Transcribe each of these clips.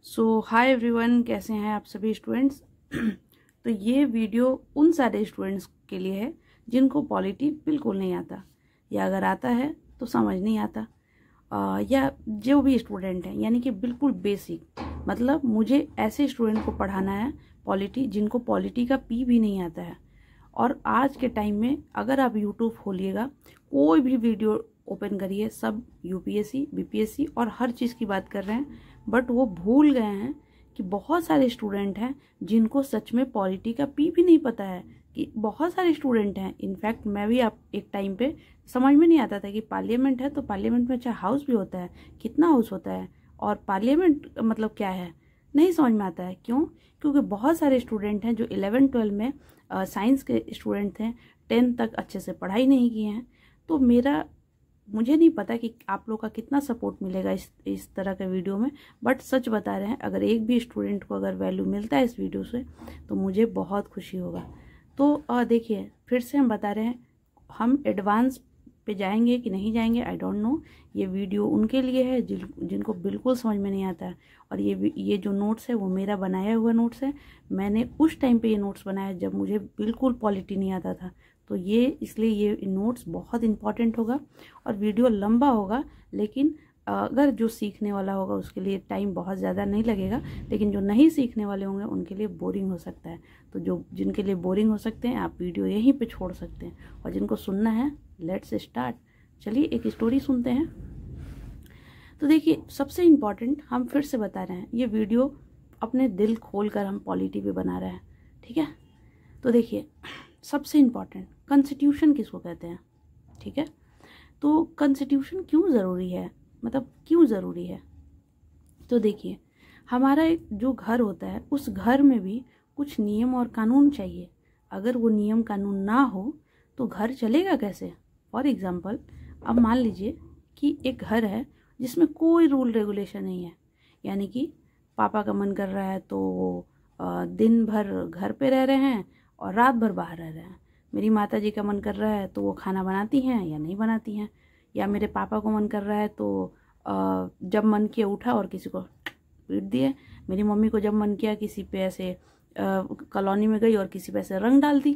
सो hi everyone, कैसे हैं आप सभी स्टूडेंट्स। तो ये वीडियो उन सारे स्टूडेंट्स के लिए है जिनको पॉलिटी बिल्कुल नहीं आता, या अगर आता है तो समझ नहीं आता, या जो भी स्टूडेंट हैं यानी कि बिल्कुल बेसिक, मतलब मुझे ऐसे स्टूडेंट को पढ़ाना है पॉलिटी जिनको पॉलिटी का पी भी नहीं आता है। और आज के टाइम में अगर आप यूट्यूब खोलिएगा, कोई भी वीडियो ओपन करिए, सब यूपीएससी बीपीएससी और हर चीज़ की बात कर रहे हैं, बट वो भूल गए हैं कि बहुत सारे स्टूडेंट हैं जिनको सच में पॉलिटी का पी भी नहीं पता है। कि बहुत सारे स्टूडेंट हैं, इनफैक्ट मैं भी आप एक टाइम पे समझ में नहीं आता था कि पार्लियामेंट है तो पार्लियामेंट में अच्छा हाउस भी होता है, कितना हाउस होता है और पार्लियामेंट मतलब क्या है, नहीं समझ में आता है। क्यों? क्योंकि बहुत सारे स्टूडेंट हैं जो 11-12 में साइंस के स्टूडेंट थे, 10 तक अच्छे से पढ़ाई नहीं किए हैं। तो मुझे नहीं पता कि आप लोग का कितना सपोर्ट मिलेगा इस तरह के वीडियो में, बट सच बता रहे हैं, अगर एक भी स्टूडेंट को अगर वैल्यू मिलता है इस वीडियो से तो मुझे बहुत खुशी होगा। तो देखिए, फिर से हम बता रहे हैं, हम एडवांस पे जाएंगे कि नहीं जाएंगे आई डोंट नो। ये वीडियो उनके लिए है जिनको बिल्कुल समझ में नहीं आता है। और ये जो नोट्स है वो मेरा बनाया हुआ नोट्स है। मैंने उस टाइम पे ये नोट्स बनाया जब मुझे बिल्कुल पॉलिटी नहीं आता था। तो ये इसलिए ये नोट्स बहुत इंपॉर्टेंट होगा और वीडियो लंबा होगा, लेकिन अगर जो सीखने वाला होगा उसके लिए टाइम बहुत ज़्यादा नहीं लगेगा, लेकिन जो नहीं सीखने वाले होंगे उनके लिए बोरिंग हो सकता है। तो जिनके लिए बोरिंग हो सकते हैं, आप वीडियो यहीं पे छोड़ सकते हैं, और जिनको सुनना है, लेट्स स्टार्ट। चलिए एक स्टोरी सुनते हैं। तो देखिए, सबसे इम्पॉर्टेंट हम फिर से बता रहे हैं, ये वीडियो अपने दिल खोल कर हम पॉलिटी पे बना रहे हैं, ठीक है। तो देखिए, सबसे इम्पॉर्टेंट, कॉन्स्टिट्यूशन किसको कहते हैं, ठीक है। तो कॉन्स्टिट्यूशन क्यों ज़रूरी है, मतलब क्यों ज़रूरी है। तो देखिए, हमारा एक जो घर होता है उस घर में भी कुछ नियम और कानून चाहिए। अगर वो नियम कानून ना हो तो घर चलेगा कैसे। फॉर एग्जांपल, अब मान लीजिए कि एक घर है जिसमें कोई रूल रेगुलेशन नहीं है, यानी कि पापा का मन कर रहा है तो वो दिन भर घर पे रह रहे हैं और रात भर बाहर रह रहे हैं। मेरी माता जी का मन कर रहा है तो वो खाना बनाती हैं या नहीं बनाती हैं, या मेरे पापा को मन कर रहा है तो जब मन किया उठा और किसी को पीट दिए। मेरी मम्मी को जब मन किया किसी पे ऐसे कॉलोनी में गई और किसी पे ऐसे रंग डाल दी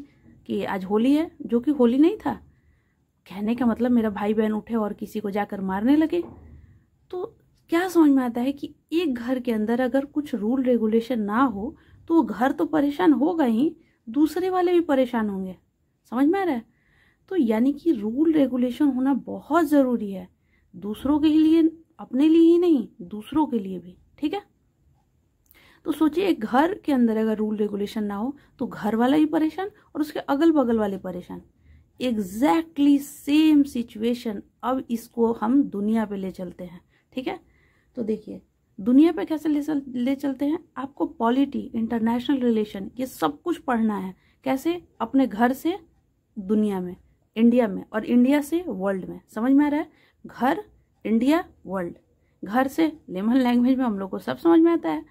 कि आज होली है, जो कि होली नहीं था। कहने का मतलब मेरा भाई बहन उठे और किसी को जाकर मारने लगे। तो क्या समझ में आता है कि एक घर के अंदर अगर कुछ रूल रेगुलेशन ना हो तो वो घर तो परेशान होगा ही, दूसरे वाले भी परेशान होंगे। समझ में आ रहा है। तो यानी कि रूल रेगुलेशन होना बहुत ज़रूरी है, दूसरों के लिए, अपने लिए ही नहीं, दूसरों के लिए भी, ठीक है। तो सोचिए, एक घर के अंदर अगर रूल रेगुलेशन ना हो तो घर वाला भी परेशान और उसके अगल बगल वाले परेशान। एग्जैक्टली सेम सिचुएशन अब इसको हम दुनिया पे ले चलते हैं, ठीक है। तो देखिए, दुनिया पे कैसे ले चलते हैं। आपको पॉलिटी, इंटरनेशनल रिलेशन, ये सब कुछ पढ़ना है। कैसे? अपने घर से दुनिया में, इंडिया में, और इंडिया से वर्ल्ड में। समझ में आ रहा है। घर, इंडिया, वर्ल्ड। घर से लेमन लैंग्वेज में हम लोग को सब समझ में आता है,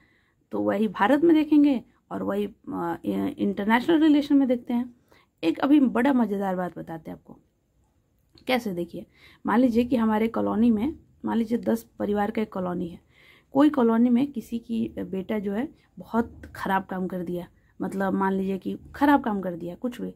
तो वही भारत में देखेंगे और वही इंटरनेशनल रिलेशन में देखते हैं। एक अभी बड़ा मज़ेदार बात बताते हैं आपको। कैसे? देखिए, मान लीजिए कि हमारे कॉलोनी में, मान लीजिए 10 परिवार का एक कॉलोनी है। कोई कॉलोनी में किसी की बेटा जो है बहुत ख़राब काम कर दिया, मतलब मान लीजिए कि ख़राब काम कर दिया कुछ भी,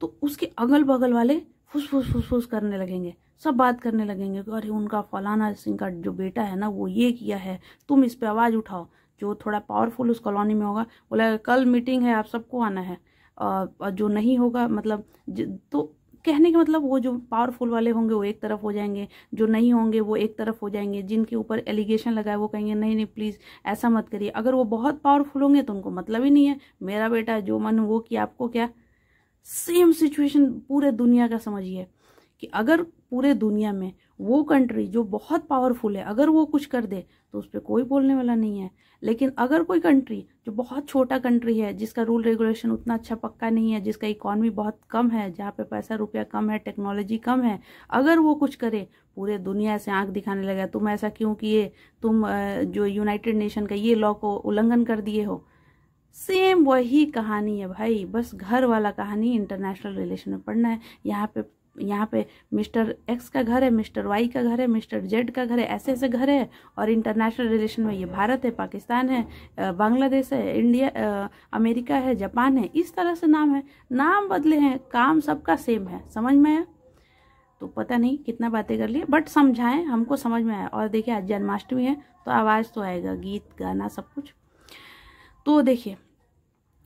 तो उसके अगल बगल वाले फुस करने लगेंगे, सब बात करने लगेंगे कि अरे उनका फलाना सिंह का जो बेटा है ना वो ये किया है, तुम इस पे आवाज़ उठाओ। जो थोड़ा पावरफुल उस कॉलोनी में होगा बोला कल मीटिंग है, आप सबको आना है। और जो नहीं होगा, मतलब तो कहने का मतलब, वो जो पावरफुल वाले होंगे वो एक तरफ हो जाएंगे, जो नहीं होंगे वो एक तरफ हो जाएंगे। जिनके ऊपर एलिगेशन लगा है वो कहेंगे नहीं नहीं प्लीज़ ऐसा मत करिए। अगर वो बहुत पावरफुल होंगे तो उनको मतलब ही नहीं है, मेरा बेटा जो मन वो किया, आपको क्या। सेम सिचुएशन पूरे दुनिया का समझिए कि अगर पूरे दुनिया में वो कंट्री जो बहुत पावरफुल है अगर वो कुछ कर दे तो उस पर कोई बोलने वाला नहीं है। लेकिन अगर कोई कंट्री जो बहुत छोटा कंट्री है, जिसका रूल रेगुलेशन उतना अच्छा पक्का नहीं है, जिसका इकॉनमी बहुत कम है, जहाँ पे पैसा रुपया कम है, टेक्नोलॉजी कम है, अगर वो कुछ करे पूरे दुनिया से आंख दिखाने लगा, तुम ऐसा क्यों किए, तुम जो यूनाइटेड नेशन का ये लॉ को उल्लंघन कर दिए हो। सेम वही कहानी है भाई, बस घर वाला कहानी इंटरनेशनल रिलेशन में पढ़ना है। यहाँ पे यहाँ पे मिस्टर एक्स का घर है, मिस्टर वाई का घर है, मिस्टर जेड का घर है, ऐसे ऐसे घर है। और इंटरनेशनल रिलेशन में ये भारत है, पाकिस्तान है, बांग्लादेश है, इंडिया, अमेरिका है, जापान है, इस तरह से नाम है। नाम बदले हैं, काम सबका सेम है। समझ में आया? तो पता नहीं कितना बातें कर लिए, बट समझाएं, हमको समझ में आया। और देखिए आज जन्माष्टमी है तो आवाज़ तो आएगा, गीत गाना सब कुछ। तो देखिए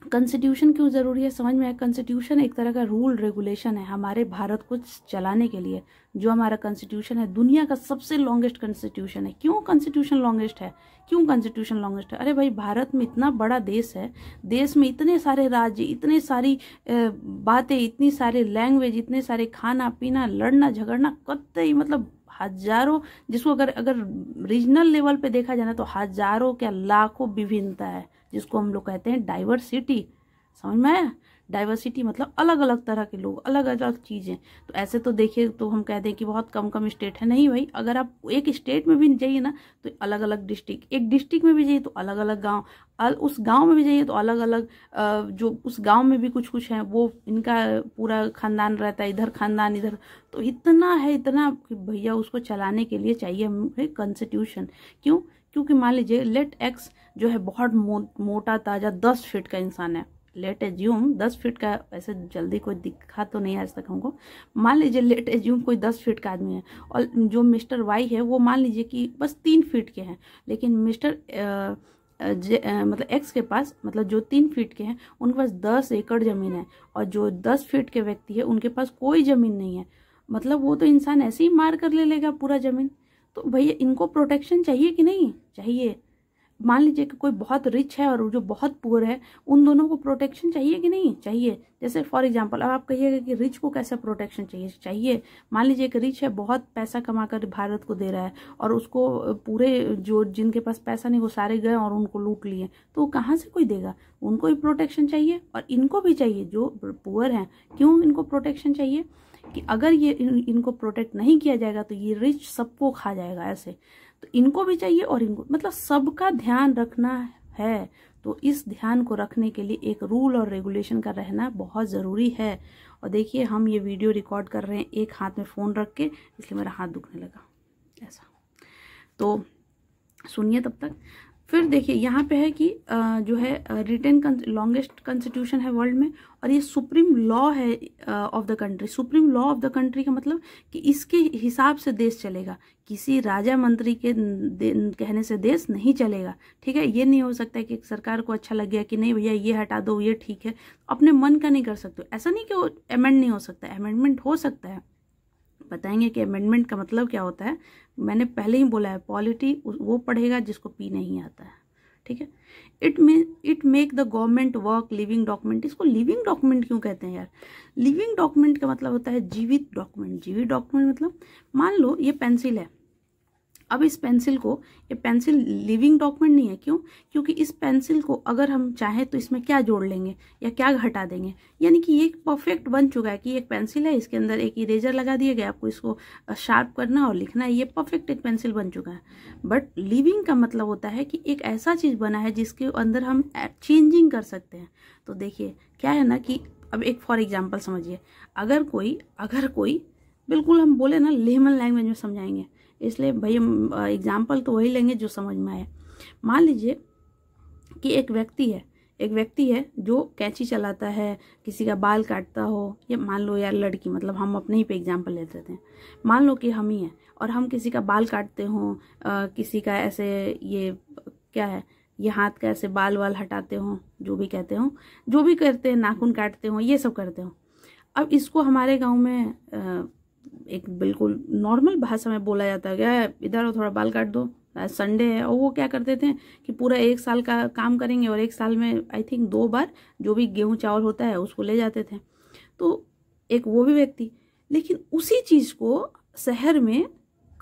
कॉन्स्टिट्यूशन क्यों ज़रूरी है, समझ में आया? कॉन्स्टिट्यूशन एक तरह का रूल रेगुलेशन है हमारे भारत को चलाने के लिए। जो हमारा कॉन्स्टिट्यूशन है दुनिया का सबसे लॉन्गेस्ट कॉन्स्टिट्यूशन है। क्यों कॉन्स्टिट्यूशन लॉन्गेस्ट है? क्यों कॉन्स्टिट्यूशन लॉन्गेस्ट है? अरे भाई, भारत में इतना बड़ा देश है, देश में इतने सारे राज्य, इतने सारी बातें, इतनी सारी लैंग्वेज, इतने सारे खाना पीना, लड़ना झगड़ना, कतई मतलब हजारों, जिसको अगर रीजनल लेवल पे देखा जाए ना तो हजारों क्या लाखों विभिन्नता है, जिसको हम लोग कहते हैं डाइवर्सिटी। समझ में आया? डाइवर्सिटी मतलब अलग अलग तरह के लोग, अलग अलग चीज़ें। तो ऐसे तो देखिए तो हम कह दें कि बहुत कम कम स्टेट है, नहीं भाई। अगर आप एक स्टेट में भी जाइए ना तो अलग अलग डिस्ट्रिक्ट, एक डिस्ट्रिक्ट में भी जाइए तो अलग अलग गांव, उस गांव में भी जाइए तो अलग अलग, जो उस गांव में भी कुछ कुछ है, वो इनका पूरा खानदान रहता है, इधर खानदान इधर। तो इतना है, इतना कि भैया उसको चलाने के लिए चाहिए हमें कॉन्स्टिट्यूशन। क्यों? क्योंकि मान लीजिए लेट एक्स जो है बहुत मोटा ताजा 10 फीट का इंसान है। लेट एज्यूम 10 फीट का, ऐसे जल्दी कोई दिखा तो नहीं आज तक हमको। मान लीजिए लेट एज्यूम कोई 10 फीट का आदमी है, और जो मिस्टर वाई है वो मान लीजिए कि बस 3 फीट के हैं। लेकिन मिस्टर मतलब एक्स के पास, मतलब जो 3 फीट के हैं उनके पास 10 एकड़ जमीन है, और जो 10 फीट के व्यक्ति है उनके पास कोई जमीन नहीं है। मतलब वो तो इंसान ऐसे ही मार कर ले लेगा पूरा जमीन। तो भैया इनको प्रोटेक्शन चाहिए कि नहीं चाहिए? मान लीजिए कि कोई बहुत रिच है और जो बहुत पुअर है, उन दोनों को प्रोटेक्शन चाहिए कि नहीं चाहिए? जैसे फॉर एग्जांपल, अब आप कहिएगा कि रिच को कैसे प्रोटेक्शन चाहिए। मान लीजिए कि रिच है, बहुत पैसा कमाकर भारत को दे रहा है, और उसको पूरे जो जिनके पास पैसा नहीं वो सारे गए और उनको लूट लिए, तो कहाँ से कोई देगा? उनको भी प्रोटेक्शन चाहिए और इनको भी चाहिए जो पुअर हैं। क्यों इनको प्रोटेक्शन चाहिए? कि अगर ये इनको प्रोटेक्ट नहीं किया जाएगा तो ये रिच सबको खा जाएगा ऐसे। तो इनको भी चाहिए और इनको, मतलब सबका ध्यान रखना है। तो इस ध्यान को रखने के लिए एक रूल और रेगुलेशन का रहना बहुत ज़रूरी है। और देखिए हम ये वीडियो रिकॉर्ड कर रहे हैं एक हाथ में फ़ोन रख के, इसलिए मेरा हाथ दुखने लगा ऐसा। तो सुनिए तब तक। फिर देखिए यहाँ पे है कि जो है रिटेन लॉन्गेस्ट कॉन्स्टिट्यूशन है वर्ल्ड में, और ये सुप्रीम लॉ है of the country. Supreme law of the country का मतलब कि इसके हिसाब से देश चलेगा, किसी राजा मंत्री के कहने से देश नहीं चलेगा। ठीक है, ये नहीं हो सकता है कि सरकार को अच्छा लग गया कि नहीं भैया ये हटा दो, ये ठीक है, अपने मन का नहीं कर सकते। ऐसा नहीं कि अमेंड नहीं हो सकता, अमेंडमेंट हो सकता है। बताएंगे कि अमेंडमेंट का मतलब क्या होता है। मैंने पहले ही बोला है, पॉलिटी वो पढ़ेगा जिसको पी नहीं आता है। ठीक है, it make the government work living document. इसको लिविंग डॉक्यूमेंट क्यों कहते हैं यार? लिविंग डॉक्यूमेंट का मतलब होता है जीवित डॉक्यूमेंट। जीवित डॉक्यूमेंट मतलब मान लो ये पेंसिल है, अब इस पेंसिल को, ये पेंसिल लिविंग डॉक्यूमेंट नहीं है। क्यों? क्योंकि इस पेंसिल को अगर हम चाहें तो इसमें क्या जोड़ लेंगे या क्या घटा देंगे, यानी कि ये परफेक्ट बन चुका है कि एक पेंसिल है, इसके अंदर एक इरेजर लगा दिया गया, आपको इसको शार्प करना और लिखना है, ये परफेक्ट एक पेंसिल बन चुका है। बट लिविंग का मतलब होता है कि एक ऐसा चीज़ बना है जिसके अंदर हम चेंजिंग कर सकते हैं। तो देखिए क्या है ना कि अब एक फॉर एग्जाम्पल समझिए, अगर कोई बिल्कुल हम बोले ना लेमन लैंग्वेज में समझाएंगे, इसलिए भाई हम एग्जाम्पल तो वही लेंगे जो समझ में आए। मान लीजिए कि एक व्यक्ति है जो कैंची चलाता है, किसी का बाल काटता हो, या मान लो यार लड़की, मतलब हम अपने ही पे एग्जाम्पल ले लेते हैं। मान लो कि हम ही हैं और हम किसी का बाल काटते हों, किसी का ऐसे ये क्या है, ये हाथ का ऐसे बाल वाल हटाते हों, जो भी कहते हों, जो भी करते हैं, नाखून काटते हों, ये सब करते हों। अब इसको हमारे गाँव में एक बिल्कुल नॉर्मल भाषा में बोला जाता है, क्या इधर थोड़ा बाल काट दो, संडे है। और वो क्या करते थे कि पूरा 1 साल का काम करेंगे और 1 साल में आई थिंक 2 बार जो भी गेहूं चावल होता है उसको ले जाते थे। तो एक वो भी व्यक्ति, लेकिन उसी चीज़ को शहर में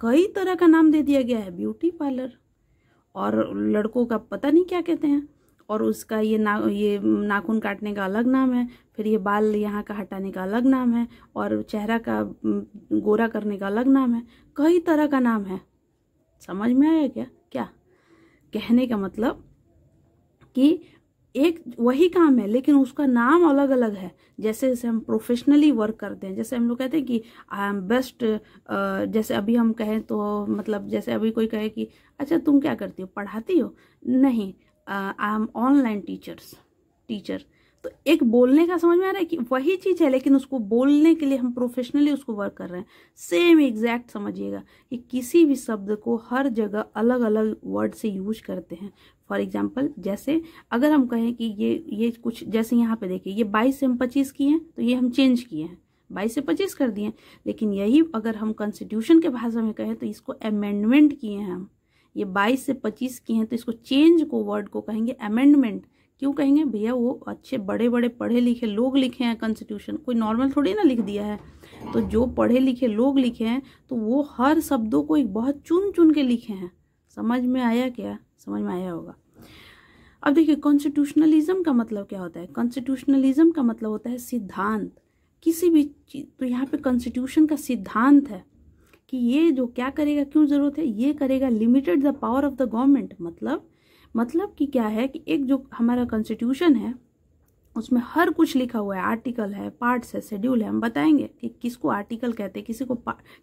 कई तरह का नाम दे दिया गया है, ब्यूटी पार्लर, और लड़कों का पता नहीं क्या कहते हैं, और उसका ये नाखून काटने का अलग नाम है, फिर ये बाल यहाँ का हटाने का अलग नाम है, और चेहरा का गोरा करने का अलग नाम है, कई तरह का नाम है। समझ में आया क्या? कहने का मतलब कि एक वही काम है लेकिन उसका नाम अलग अलग है। जैसे जैसे हम प्रोफेशनली वर्क करते हैं, जैसे हम लोग कहते हैं कि आई एम बेस्ट, जैसे अभी हम कहें तो मतलब जैसे अभी कोई कहे कि अच्छा तुम क्या करती हो, पढ़ाती हो? नहीं, आई एम ऑनलाइन टीचर। तो एक बोलने का समझ में आ रहा है कि वही चीज है लेकिन उसको बोलने के लिए हम प्रोफेशनली उसको वर्क कर रहे हैं। सेम एग्जैक्ट समझिएगा कि किसी भी शब्द को हर जगह अलग अलग वर्ड से यूज करते हैं। फॉर एग्जाम्पल, जैसे अगर हम कहें कि ये कुछ, जैसे यहाँ पे देखिए ये 22 से हम 25 किए हैं तो ये हम चेंज किए हैं, 22 से 25 कर दिए। लेकिन यही अगर हम कॉन्स्टिट्यूशन के भाषा में कहें तो इसको अमेंडमेंट किए हैं हम। ये 22 से 25 किए हैं तो इसको चेंज को वर्ड को कहेंगे अमेंडमेंट। क्यों कहेंगे भैया? वो अच्छे बड़े बड़े पढ़े लिखे लोग लिखे हैं कॉन्स्टिट्यूशन, कोई नॉर्मल थोड़ी ना लिख दिया है। तो जो पढ़े लिखे लोग लिखे हैं तो वो हर शब्दों को एक बहुत चुन चुन के लिखे हैं। समझ में आया क्या? समझ में आया होगा। अब देखिए कॉन्स्टिट्यूशनलिज्म का मतलब क्या होता है। कॉन्स्टिट्यूशनलिज्म का मतलब होता है सिद्धांत, किसी भी चीज। तो यहाँ पे कॉन्स्टिट्यूशन का सिद्धांत है कि ये जो क्या करेगा, क्यों जरूरत है, ये करेगा limited the power of the government. मतलब कि क्या है कि एक जो हमारा कॉन्स्टिट्यूशन है उसमें हर कुछ लिखा हुआ है, आर्टिकल है, पार्ट्स है, शेड्यूल है। हम बताएंगे कि किसको आर्टिकल कहते हैं,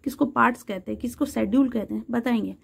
किसको पार्ट्स कहते हैं, किसको शेड्यूल कहते हैं, बताएंगे।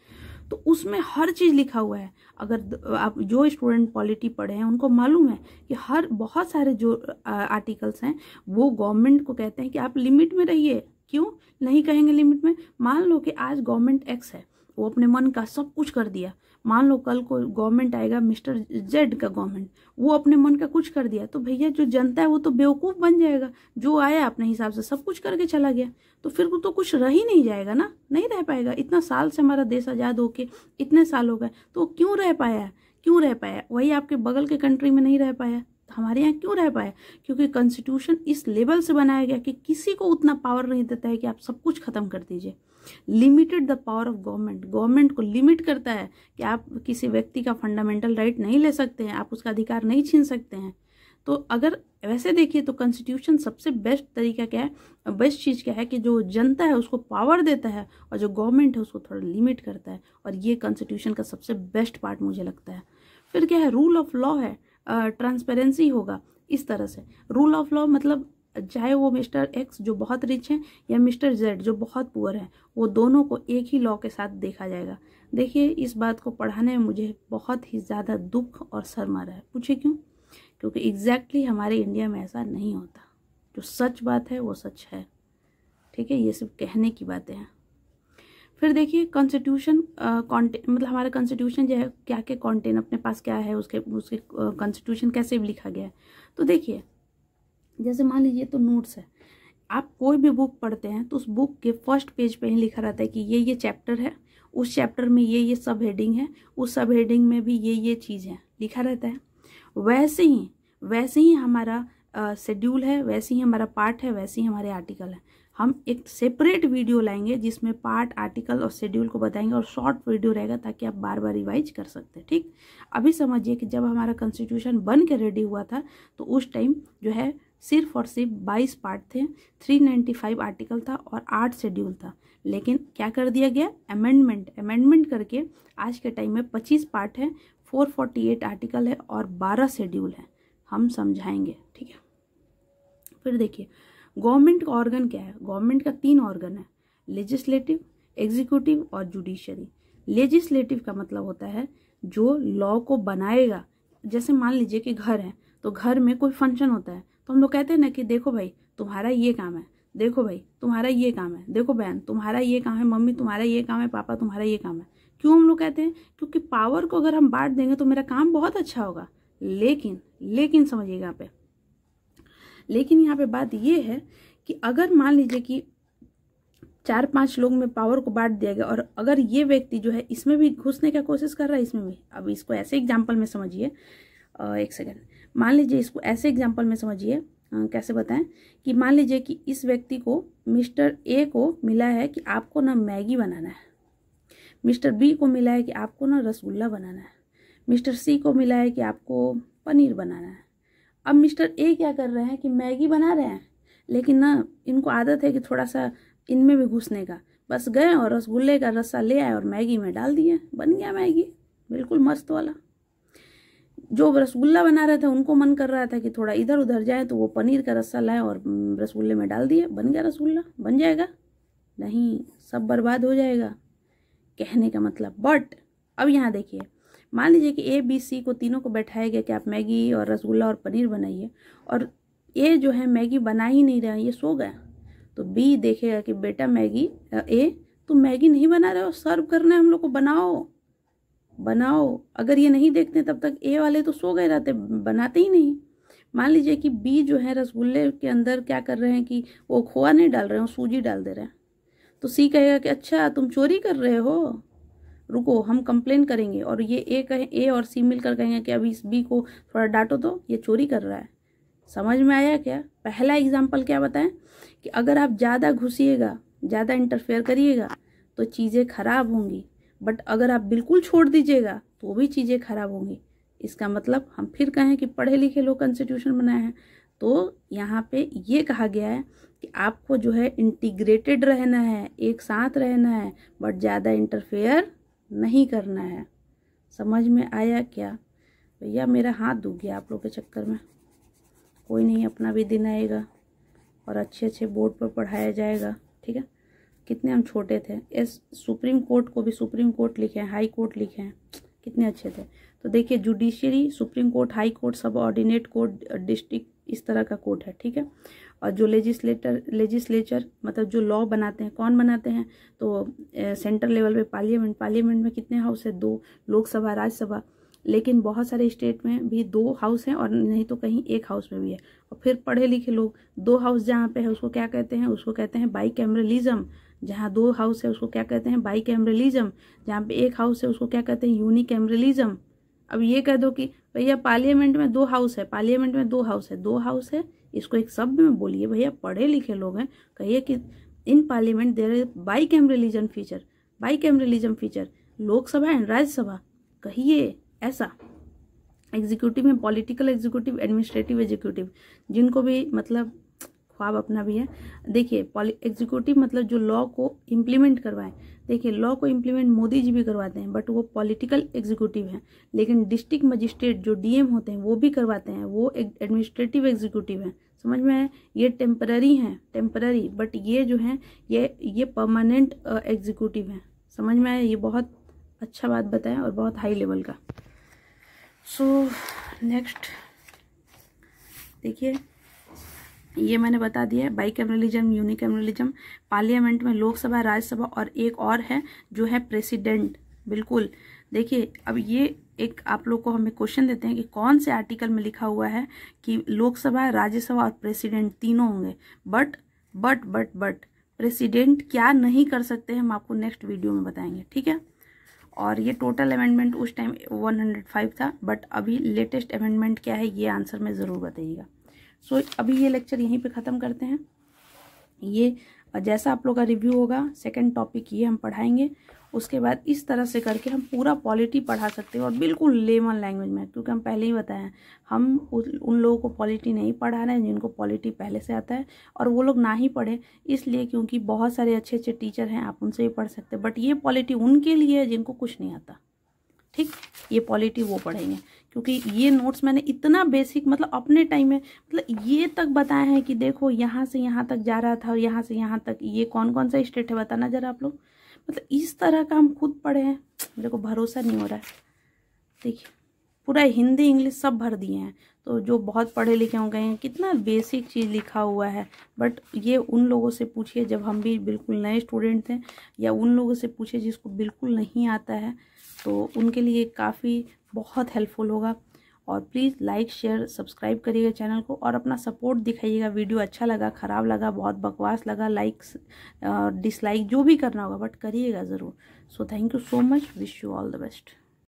तो उसमें हर चीज लिखा हुआ है। अगर आप जो स्टूडेंट पॉलिटी पढ़े हैं उनको मालूम है कि हर बहुत सारे जो आर्टिकल्स हैं वो गवर्नमेंट को कहते हैं कि आप लिमिट में रहिए। क्यों नहीं कहेंगे लिमिट में? मान लो कि आज गवर्नमेंट एक्स है, वो अपने मन का सब कुछ कर दिया। मान लो कल को गवर्नमेंट आएगा, मिस्टर जेड का गवर्नमेंट, वो अपने मन का कुछ कर दिया, तो भैया जो जनता है वो तो बेवकूफ बन जाएगा। जो आया अपने हिसाब से सब कुछ करके चला गया, तो फिर तो कुछ रह ही नहीं जाएगा ना, नहीं रह पाएगा। इतना साल से हमारा देश आजाद होके इतने साल हो गए, तो क्यों रह पाया? वही आपके बगल के कंट्री में नहीं रह पाया, हमारे यहाँ क्यों रह पाया? क्योंकि कॉन्स्टिट्यूशन इस लेवल से बनाया गया कि किसी को उतना पावर नहीं देता है कि आप सब कुछ खत्म कर दीजिए। Limited the power of government को लिमिट करता है कि आप किसी व्यक्ति का फंडामेंटल राइट नहीं ले सकते हैं, आप उसका अधिकार नहीं छीन सकते हैं। तो अगर वैसे देखिए तो कॉन्स्टिट्यूशन सबसे बेस्ट तरीका क्या है, बेस्ट चीज क्या है कि जो जनता है उसको पावर देता है और जो गवर्नमेंट है उसको थोड़ा लिमिट करता है। और ये कॉन्स्टिट्यूशन का सबसे बेस्ट पार्ट मुझे लगता है। फिर क्या है, रूल ऑफ लॉ है, ट्रांसपेरेंसी होगा। इस तरह से रूल ऑफ लॉ मतलब चाहे वो मिस्टर एक्स जो बहुत रिच हैं या मिस्टर जेड जो बहुत पुअर हैं, वो दोनों को एक ही लॉ के साथ देखा जाएगा। देखिए इस बात को पढ़ाने में मुझे बहुत ही ज़्यादा दुख और शर्म आ रहा है। पूछे क्यों? क्योंकि एग्जैक्टली हमारे इंडिया में ऐसा नहीं होता। जो सच बात है वो सच है, ठीक है, ये सिर्फ कहने की बातें हैं। फिर देखिए कॉन्स्टिट्यूशन मतलब हमारा कॉन्स्टिट्यूशन जो है क्या क्या कॉन्टेंट अपने पास क्या है, उसके कॉन्स्टिट्यूशन कैसे लिखा गया है। तो देखिए जैसे मान लीजिए तो नोट्स है, आप कोई भी बुक पढ़ते हैं तो उस बुक के फर्स्ट पेज पे ही लिखा रहता है कि ये चैप्टर है, उस चैप्टर में ये सब हेडिंग है, उस सब हेडिंग में भी ये चीज़ है, लिखा रहता है। वैसे ही हमारा शेड्यूल है, वैसे ही हमारा पार्ट है, वैसे ही हमारे आर्टिकल है। हम एक सेपरेट वीडियो लाएंगे जिसमें पार्ट, आर्टिकल और शेड्यूल को बताएंगे, और शॉर्ट वीडियो रहेगा ताकि आप बार बार रिवाइज कर सकते हैं। ठीक, अभी समझिए कि जब हमारा कॉन्स्टिट्यूशन बन के रेडी हुआ था तो उस टाइम जो है सिर्फ और सिर्फ 22 पार्ट थे, 395 आर्टिकल था और 8 शेड्यूल था। लेकिन क्या कर दिया गया, अमेंडमेंट करके आज के टाइम में 25 पार्ट है, 448 आर्टिकल है और 12 शेड्यूल है। हम समझाएंगे, ठीक है। फिर देखिए गवर्नमेंट का ऑर्गन क्या है। गवर्नमेंट का 3 ऑर्गन है, लेजिस्लेटिव, एग्जीक्यूटिव और जुडिशरी। लेजिस्लेटिव का मतलब होता है जो लॉ को बनाएगा। जैसे मान लीजिए कि घर है, तो घर में कोई फंक्शन होता है तो हम लोग कहते हैं ना कि देखो भाई तुम्हारा ये काम है, देखो भाई तुम्हारा ये काम है, देखो बहन तुम्हारा ये काम है, मम्मी तुम्हारा ये काम है, पापा तुम्हारा ये काम है। क्यों हम लोग कहते हैं? क्योंकि पावर को अगर हम बांट देंगे तो मेरा काम बहुत अच्छा होगा। लेकिन समझिएगा यहाँ पे, लेकिन यहाँ पे बात ये है कि अगर मान लीजिए कि 4-5 लोग में पावर को बांट दिया गया और अगर ये व्यक्ति जो है इसमें भी घुसने का कोशिश कर रहा है, इसमें भी। अब इसको ऐसे एग्जाम्पल में समझिए, एक सेकेंड, मान लीजिए इसको ऐसे एग्जाम्पल में समझिए, कैसे बताएं कि मान लीजिए कि इस व्यक्ति को मिस्टर ए को मिला है कि आपको ना मैगी बनाना है, मिस्टर बी को मिला है कि आपको ना रसगुल्ला बनाना है, मिस्टर सी को मिला है कि आपको पनीर बनाना है। अब मिस्टर ए क्या कर रहे हैं कि मैगी बना रहे हैं, लेकिन ना इनको आदत है कि थोड़ा सा इनमें भी घुसने का। बस गए और रसगुल्ले का रस्सा ले आए और मैगी में डाल दिए, बन गया मैगी, बिल्कुल मस्त वाला। जो रसगुल्ला बना रहे थे उनको मन कर रहा था कि थोड़ा इधर उधर जाए, तो वो पनीर का रस्सा लाए और रसगुल्ले में डाल दिए, बन गया रसगुल्ला। बन जाएगा? नहीं, सब बर्बाद हो जाएगा, कहने का मतलब। बट अब यहाँ देखिए, मान लीजिए कि ए बी सी को तीनों को बैठाया गया कि आप मैगी और रसगुल्ला और पनीर बनाइए, और ए जो है मैगी बना ही नहीं रहा, ये सो गया। तो बी देखेगा कि बेटा मैगी, ए तुम मैगी नहीं बना रहे हो, सर्व करना है हम लोग को, बनाओ बनाओ। अगर ये नहीं देखते तब तक ए वाले तो सो गए रहते, बनाते ही नहीं। मान लीजिए कि बी जो है रसगुल्ले के अंदर क्या कर रहे हैं कि वो खोआ नहीं डाल रहे हैं, सूजी डाल दे रहे हैं। तो सी कहेगा कि अच्छा तुम चोरी कर रहे हो, रुको हम कंप्लेन करेंगे। और ये ए और सी मिलकर कहेंगे कि अभी इस बी को थोड़ा डांटो तो, ये चोरी कर रहा है। समझ में आया क्या? पहला एग्जाम्पल क्या बताएं कि अगर आप ज़्यादा घुसिएगा, ज़्यादा इंटरफेयर करिएगा तो चीज़ें खराब होंगी, बट अगर आप बिल्कुल छोड़ दीजिएगा तो भी चीज़ें खराब होंगी। इसका मतलब हम फिर कहें कि पढ़े लिखे लोग कॉन्स्टिट्यूशन बनाए हैं, तो यहाँ पे ये कहा गया है कि आपको जो है इंटीग्रेटेड रहना है, एक साथ रहना है, बट ज़्यादा इंटरफेयर नहीं करना है। समझ में आया क्या? भैया मेरा हाथ दुख गया आप लोग के चक्कर में। कोई नहीं, अपना भी दिन आएगा और अच्छे अच्छे बोर्ड पर पढ़ाया जाएगा, ठीक है। कितने हम छोटे थे, इस सुप्रीम कोर्ट को भी सुप्रीम कोर्ट लिखे हैं, हाई कोर्ट लिखे हैं, कितने अच्छे थे। तो देखिए judiciary, supreme court, high court, सब ऑर्डिनेट कोर्ट, डिस्ट्रिक्ट, इस तरह का कोर्ट है, ठीक है। और जो लेजिस्लेचर मतलब जो लॉ बनाते हैं, कौन बनाते हैं? तो सेंट्रल लेवल पे पार्लियामेंट में कितने हाउस है? 2, लोकसभा, राज्यसभा। लेकिन बहुत सारे स्टेट में भी 2 हाउस हैं, और नहीं तो कहीं 1 हाउस में भी है। और फिर पढ़े लिखे लोग 2 हाउस जहाँ पे है उसको क्या कहते हैं? उसको कहते हैं बाईकैमरलिज्म। जहाँ 2 हाउस है उसको क्या कहते हैं? बाईकैमरलिज्म। जहाँ पे 1 हाउस है उसको क्या कहते हैं? यूनिकैमरलिज्म। अब ये कह दो कि भैया पार्लियामेंट में 2 हाउस है, पार्लियामेंट में 2 हाउस है, 2 हाउस है, इसको एक शब्द में बोलिए। भैया पढ़े लिखे लोग हैं, कहिए कि in parliament there is bicameralism feature, bicameralism feature, Lok Sabha and Rajya Sabha, कहिए ऐसा। एग्जीक्यूटिव में पॉलिटिकल एग्जीक्यूटिव, एडमिनिस्ट्रेटिव एग्जीक्यूटिव, जिनको भी मतलब ख्वाब अपना भी है। देखिए एग्जीक्यूटिव मतलब जो लॉ को इम्प्लीमेंट करवाएं। देखिए लॉ को इम्प्लीमेंट मोदी जी भी करवाते हैं, बट वो पॉलिटिकल एग्जीक्यूटिव हैं। लेकिन डिस्ट्रिक्ट मजिस्ट्रेट जो डीएम होते हैं वो भी करवाते हैं, वो एडमिनिस्ट्रेटिव एग्जीक्यूटिव हैं। समझ में आया? ये टेम्पररी हैं, टेम्पररी, बट ये जो हैं ये परमानेंट एग्जीक्यूटिव हैं। समझ में आया? ये बहुत अच्छा बात बताया और बहुत हाई लेवल का। सो नेक्स्ट देखिए, ये मैंने बता दिया है, बाईकैमरलिज्म, यूनिकैमरलिज्म, पार्लियामेंट में लोकसभा, राज्यसभा, और एक और है जो है प्रेसिडेंट। बिल्कुल। देखिए अब ये एक आप लोग को हमें क्वेश्चन देते हैं कि कौन से आर्टिकल में लिखा हुआ है कि लोकसभा, राज्यसभा और प्रेसिडेंट तीनों होंगे। बट प्रेसिडेंट क्या नहीं कर सकते हम आपको नेक्स्ट वीडियो में बताएंगे, ठीक है। और ये टोटल अमेंडमेंट उस टाइम 105 था, बट अभी लेटेस्ट अमेंडमेंट क्या है ये आंसर में ज़रूर बताइएगा। सो अभी ये लेक्चर यहीं पे ख़त्म करते हैं। ये जैसा आप लोग का रिव्यू होगा, सेकंड टॉपिक ये हम पढ़ाएंगे। उसके बाद इस तरह से करके हम पूरा पॉलिटी पढ़ा सकते हैं, और बिल्कुल लेमन लैंग्वेज में, क्योंकि हम पहले ही बताए हैं हम उन लोगों को पॉलिटी नहीं पढ़ा रहे हैं जिनको पॉलिटी पहले से आता है, और वो लोग ना ही पढ़े इसलिए क्योंकि बहुत सारे अच्छे अच्छे टीचर हैं, आप उनसे भी पढ़ सकते हैं। बट ये पॉलिटी उनके लिए है जिनको कुछ नहीं आता, ठीक। ये पॉलिटी वो पढ़ेंगे, क्योंकि ये नोट्स मैंने इतना बेसिक मतलब अपने टाइम में मतलब ये तक बताया है कि देखो यहाँ से यहाँ तक जा रहा था और यहाँ से यहाँ तक ये कौन कौन सा स्टेट है बताना जरा आप लोग। मतलब इस तरह का हम खुद पढ़े हैं, मेरे को भरोसा नहीं हो रहा है। देखिए पूरा हिंदी इंग्लिश सब भर दिए हैं, तो जो बहुत पढ़े लिखे हो गए हैं कितना बेसिक चीज़ लिखा हुआ है। बट ये उन लोगों से पूछिए जब हम भी बिल्कुल नए स्टूडेंट थे, या उन लोगों से पूछिए जिसको बिल्कुल नहीं आता है, तो उनके लिए काफ़ी बहुत हेल्पफुल होगा। और प्लीज़ लाइक शेयर सब्सक्राइब करिएगा चैनल को, और अपना सपोर्ट दिखाइएगा। वीडियो अच्छा लगा, ख़राब लगा, बहुत बकवास लगा, लाइक्स डिसलाइक जो भी करना होगा बट करिएगा ज़रूर। So thank you so much, wish you all the best.